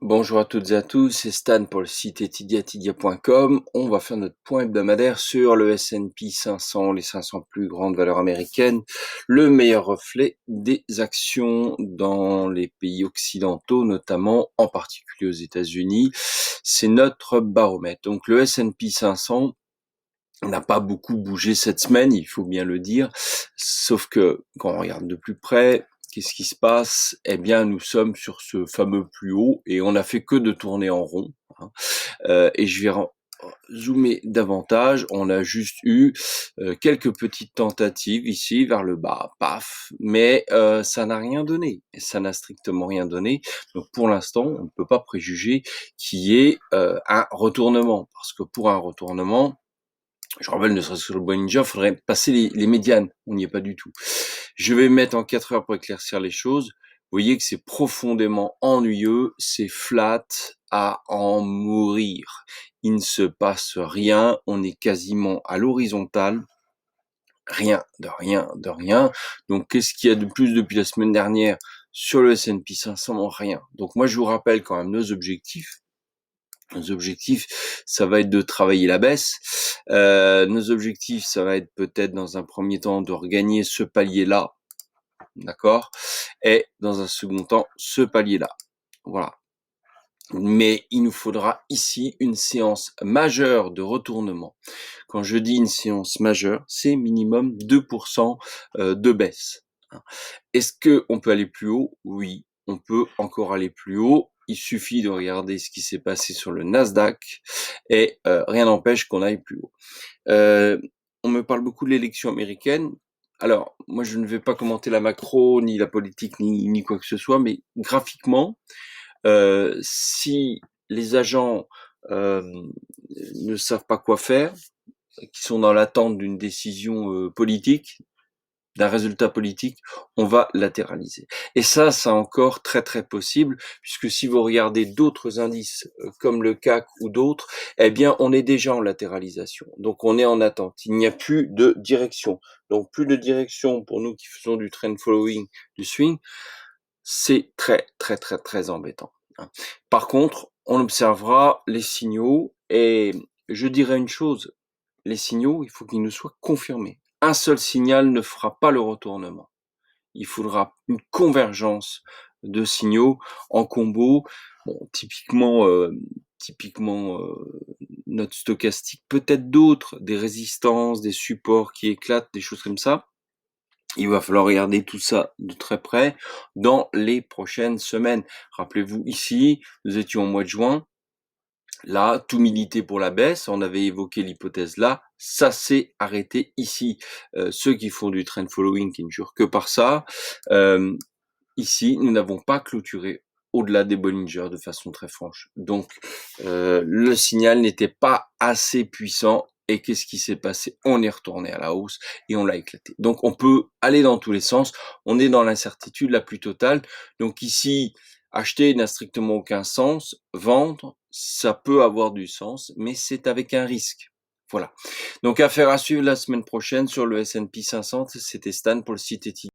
Bonjour à toutes et à tous, c'est Stan pour le site tidia.com. On va faire notre point hebdomadaire sur le S&P 500, les 500 plus grandes valeurs américaines, le meilleur reflet des actions dans les pays occidentaux, notamment en particulier aux États-Unis. C'est notre baromètre. Donc le S&P 500 n'a pas beaucoup bougé cette semaine, il faut bien le dire, sauf que quand on regarde de plus près, qu'est-ce qui se passe? Eh bien, nous sommes sur ce fameux plus haut et on n'a fait que de tourner en rond, hein. Et je vais zoomer davantage. On a juste eu quelques petites tentatives ici vers le bas, paf, mais ça n'a rien donné. Ça n'a strictement rien donné. Donc pour l'instant, on ne peut pas préjuger qu'il y ait un retournement, parce que pour un retournement, je rappelle, ne serait-ce que sur le Bollinger, il faudrait passer les médianes. On n'y est pas du tout. Je vais mettre en 4 heures pour éclaircir les choses. Vous voyez que c'est profondément ennuyeux, c'est flat à en mourir. Il ne se passe rien, on est quasiment à l'horizontale. Rien, de rien, de rien. Donc, qu'est-ce qu'il y a de plus depuis la semaine dernière sur le S&P 500? Rien. Donc, moi, je vous rappelle quand même nos objectifs. Nos objectifs, ça va être de travailler la baisse. Nos objectifs, ça va être peut-être dans un premier temps de regagner ce palier-là, d'accord? Et dans un second temps, ce palier-là. Voilà. Mais il nous faudra ici une séance majeure de retournement. Quand je dis une séance majeure, c'est minimum 2% de baisse. Est-ce qu'on peut aller plus haut? Oui, on peut encore aller plus haut. Il suffit de regarder ce qui s'est passé sur le Nasdaq et rien n'empêche qu'on aille plus haut. On me parle beaucoup de l'élection américaine. Alors, moi, je ne vais pas commenter la macro, ni la politique, ni quoi que ce soit, mais graphiquement, si les agents ne savent pas quoi faire, qui sont dans l'attente d'une décision politique, d'un résultat politique, on va latéraliser. Et ça, c'est encore très très possible, puisque si vous regardez d'autres indices comme le CAC ou d'autres, eh bien, on est déjà en latéralisation. Donc, on est en attente. Il n'y a plus de direction. Donc, plus de direction pour nous qui faisons du trend following, du swing, c'est très très très très embêtant. Par contre, on observera les signaux et je dirais une chose, les signaux, il faut qu'ils nous soient confirmés. Un seul signal ne fera pas le retournement. Il faudra une convergence de signaux en combo. Bon, typiquement notre stochastique, peut-être d'autres, des résistances, des supports qui éclatent, des choses comme ça. Il va falloir regarder tout ça de très près dans les prochaines semaines. Rappelez-vous, ici, nous étions au mois de juin. Là, tout militait pour la baisse. On avait évoqué l'hypothèse là. Ça s'est arrêté ici. Ceux qui font du trend following, qui ne jurent que par ça, ici, nous n'avons pas clôturé au-delà des Bollinger de façon très franche. Donc, le signal n'était pas assez puissant. Et qu'est-ce qui s'est passé? On est retourné à la hausse et on l'a éclaté. Donc, on peut aller dans tous les sens. On est dans l'incertitude la plus totale. Donc ici, acheter n'a strictement aucun sens. Vendre, ça peut avoir du sens, mais c'est avec un risque. Voilà. Donc, affaire à suivre la semaine prochaine sur le S&P 500. C'était Stan pour le site Eti.